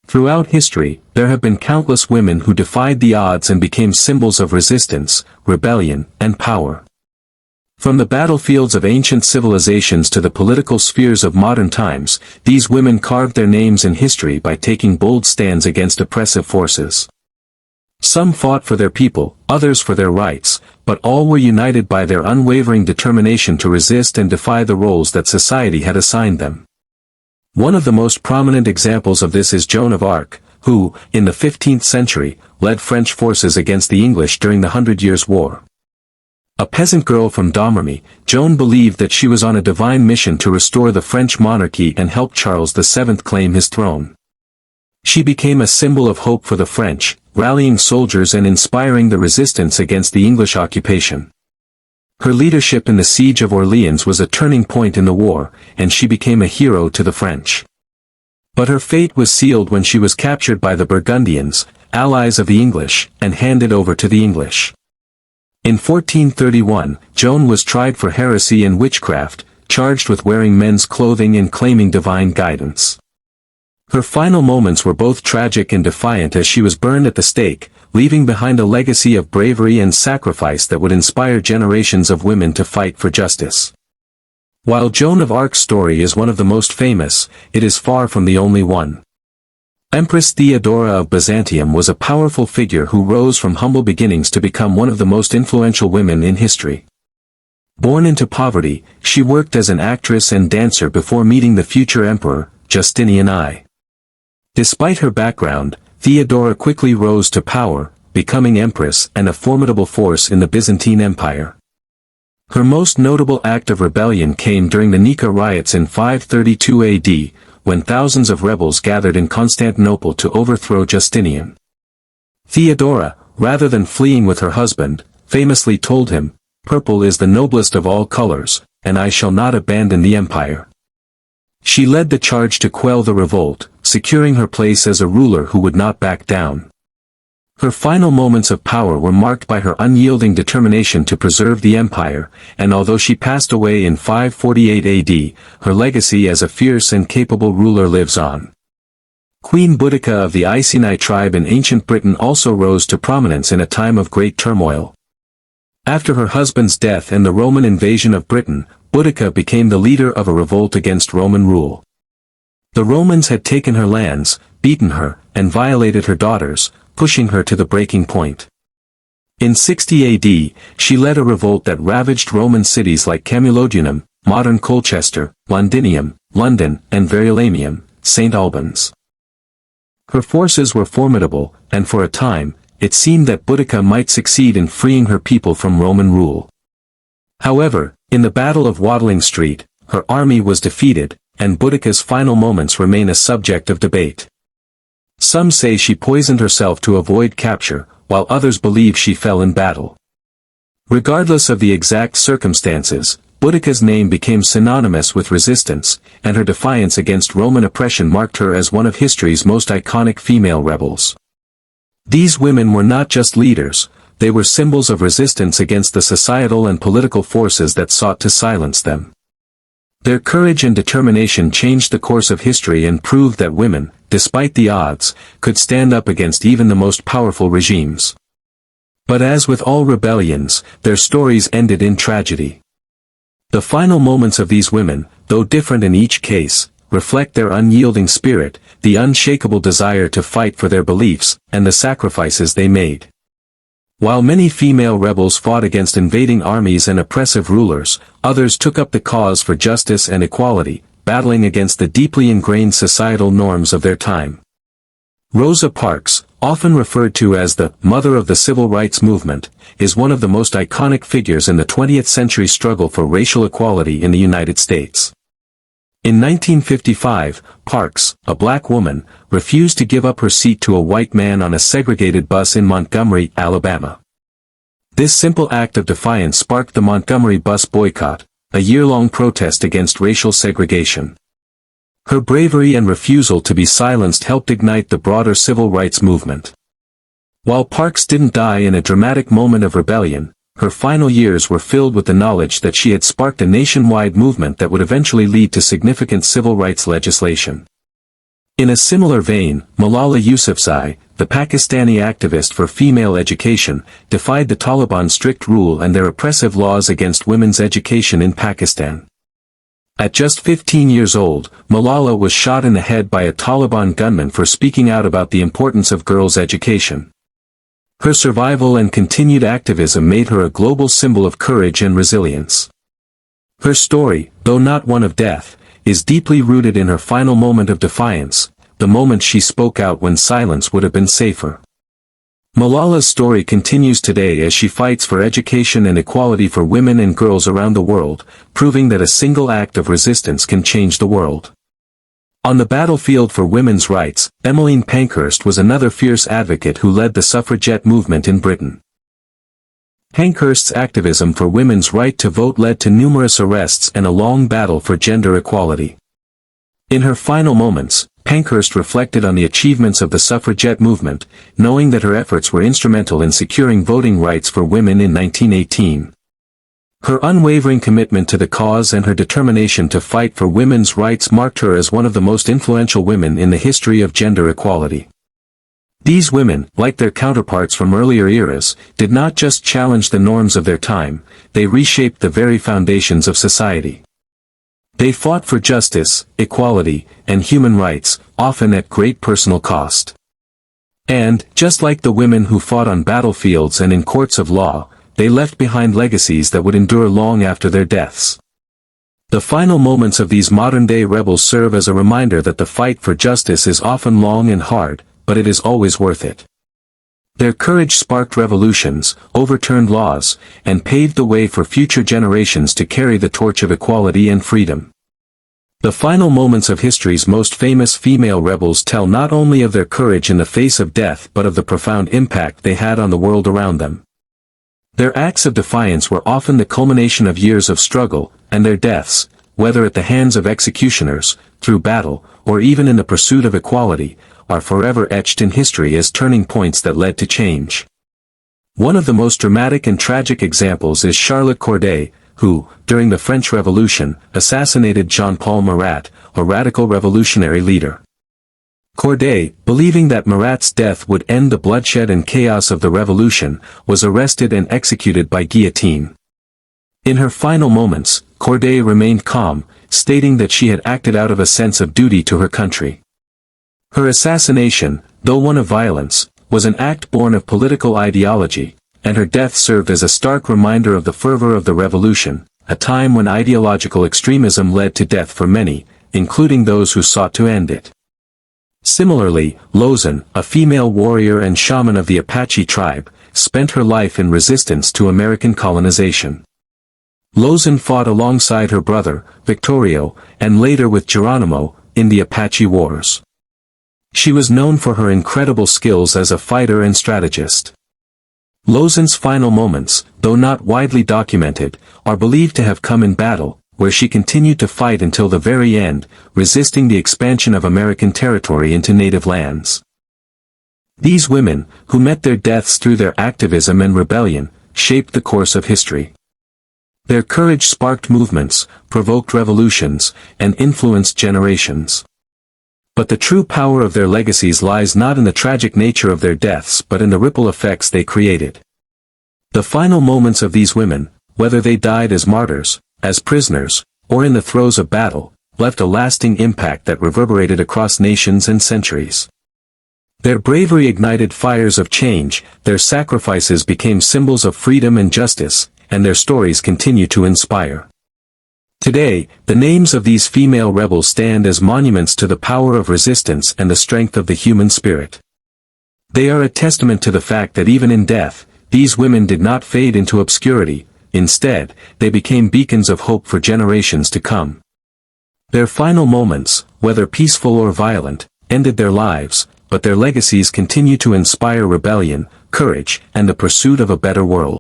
Throughout history, there have been countless women who defied the odds and became symbols of resistance, rebellion, and power. From the battlefields of ancient civilizations to the political spheres of modern times, these women carved their names in history by taking bold stands against oppressive forces. Some fought for their people, others for their rights, but all were united by their unwavering determination to resist and defy the roles that society had assigned them. One of the most prominent examples of this is Joan of Arc, who, in the 15th century, led French forces against the English during the Hundred Years' War. A peasant girl from Domremy, Joan believed that she was on a divine mission to restore the French monarchy and help Charles VII claim his throne. She became a symbol of hope for the French, rallying soldiers and inspiring the resistance against the English occupation. Her leadership in the siege of Orleans was a turning point in the war, and she became a hero to the French. But her fate was sealed when she was captured by the Burgundians, allies of the English, and handed over to the English. In 1431, Joan was tried for heresy and witchcraft, charged with wearing men's clothing and claiming divine guidance. Her final moments were both tragic and defiant as she was burned at the stake, leaving behind a legacy of bravery and sacrifice that would inspire generations of women to fight for justice. While Joan of Arc's story is one of the most famous, it is far from the only one. Empress Theodora of Byzantium was a powerful figure who rose from humble beginnings to become one of the most influential women in history. Born into poverty, she worked as an actress and dancer before meeting the future emperor, Justinian I. Despite her background, Theodora quickly rose to power, becoming empress and a formidable force in the Byzantine Empire. Her most notable act of rebellion came during the Nika riots in 532 AD, when thousands of rebels gathered in Constantinople to overthrow Justinian. Theodora, rather than fleeing with her husband, famously told him, "Purple is the noblest of all colors, and I shall not abandon the empire." She led the charge to quell the revolt, securing her place as a ruler who would not back down. Her final moments of power were marked by her unyielding determination to preserve the empire, and although she passed away in 548 AD, her legacy as a fierce and capable ruler lives on. Queen Boudica of the Iceni tribe in ancient Britain also rose to prominence in a time of great turmoil. After her husband's death and the Roman invasion of Britain, Boudica became the leader of a revolt against Roman rule. The Romans had taken her lands, beaten her, and violated her daughters, pushing her to the breaking point. In 60 AD, she led a revolt that ravaged Roman cities like Camulodunum, modern Colchester, Londinium, London, and Verulamium, St. Albans. Her forces were formidable, and for a time, it seemed that Boudica might succeed in freeing her people from Roman rule. However, in the Battle of Watling Street, her army was defeated, and Boudica's final moments remain a subject of debate. Some say she poisoned herself to avoid capture, while others believe she fell in battle. Regardless of the exact circumstances, Boudica's name became synonymous with resistance, and her defiance against Roman oppression marked her as one of history's most iconic female rebels. These women were not just leaders, they were symbols of resistance against the societal and political forces that sought to silence them. Their courage and determination changed the course of history and proved that women, despite the odds, could stand up against even the most powerful regimes. But as with all rebellions, their stories ended in tragedy. The final moments of these women, though different in each case, reflect their unyielding spirit, the unshakable desire to fight for their beliefs, and the sacrifices they made. While many female rebels fought against invading armies and oppressive rulers, others took up the cause for justice and equality, battling against the deeply ingrained societal norms of their time. Rosa Parks, often referred to as the mother of the civil rights movement, is one of the most iconic figures in the 20th century struggle for racial equality in the United States. In 1955, Parks, a black woman, refused to give up her seat to a white man on a segregated bus in Montgomery, Alabama. This simple act of defiance sparked the Montgomery bus boycott, a year-long protest against racial segregation. Her bravery and refusal to be silenced helped ignite the broader civil rights movement. While Parks didn't die in a dramatic moment of rebellion, her final years were filled with the knowledge that she had sparked a nationwide movement that would eventually lead to significant civil rights legislation. In a similar vein, Malala Yousafzai, the Pakistani activist for female education, defied the Taliban's strict rule and their oppressive laws against women's education in Pakistan. At just 15 years old, Malala was shot in the head by a Taliban gunman for speaking out about the importance of girls' education. Her survival and continued activism made her a global symbol of courage and resilience. Her story, though not one of death, is deeply rooted in her final moment of defiance, the moment she spoke out when silence would have been safer. Malala's story continues today as she fights for education and equality for women and girls around the world, proving that a single act of resistance can change the world. On the battlefield for women's rights, Emmeline Pankhurst was another fierce advocate who led the suffragette movement in Britain. Pankhurst's activism for women's right to vote led to numerous arrests and a long battle for gender equality. In her final moments, Pankhurst reflected on the achievements of the suffragette movement, knowing that her efforts were instrumental in securing voting rights for women in 1918. Her unwavering commitment to the cause and her determination to fight for women's rights marked her as one of the most influential women in the history of gender equality. These women, like their counterparts from earlier eras, did not just challenge the norms of their time, they reshaped the very foundations of society. They fought for justice, equality, and human rights, often at great personal cost. And, just like the women who fought on battlefields and in courts of law, they left behind legacies that would endure long after their deaths. The final moments of these modern-day rebels serve as a reminder that the fight for justice is often long and hard, but it is always worth it. Their courage sparked revolutions, overturned laws, and paved the way for future generations to carry the torch of equality and freedom. The final moments of history's most famous female rebels tell not only of their courage in the face of death but of the profound impact they had on the world around them. Their acts of defiance were often the culmination of years of struggle, and their deaths, whether at the hands of executioners, through battle, or even in the pursuit of equality, are forever etched in history as turning points that led to change. One of the most dramatic and tragic examples is Charlotte Corday, who, during the French Revolution, assassinated Jean-Paul Marat, a radical revolutionary leader. Corday, believing that Marat's death would end the bloodshed and chaos of the revolution, was arrested and executed by guillotine. In her final moments, Corday remained calm, stating that she had acted out of a sense of duty to her country. Her assassination, though one of violence, was an act born of political ideology, and her death served as a stark reminder of the fervor of the revolution, a time when ideological extremism led to death for many, including those who sought to end it. Similarly, Lozan, a female warrior and shaman of the Apache tribe, spent her life in resistance to American colonization. Lozan fought alongside her brother, Victorio, and later with Geronimo, in the Apache Wars. She was known for her incredible skills as a fighter and strategist. Lozan's final moments, though not widely documented, are believed to have come in battle, where she continued to fight until the very end, resisting the expansion of American territory into native lands. These women, who met their deaths through their activism and rebellion, shaped the course of history. Their courage sparked movements, provoked revolutions, and influenced generations. But the true power of their legacies lies not in the tragic nature of their deaths but in the ripple effects they created. The final moments of these women, whether they died as martyrs, as prisoners, or in the throes of battle, left a lasting impact that reverberated across nations and centuries. Their bravery ignited fires of change, their sacrifices became symbols of freedom and justice, and their stories continue to inspire. Today, the names of these female rebels stand as monuments to the power of resistance and the strength of the human spirit. They are a testament to the fact that even in death, these women did not fade into obscurity. Instead, they became beacons of hope for generations to come. Their final moments, whether peaceful or violent, ended their lives, but their legacies continue to inspire rebellion, courage, and the pursuit of a better world.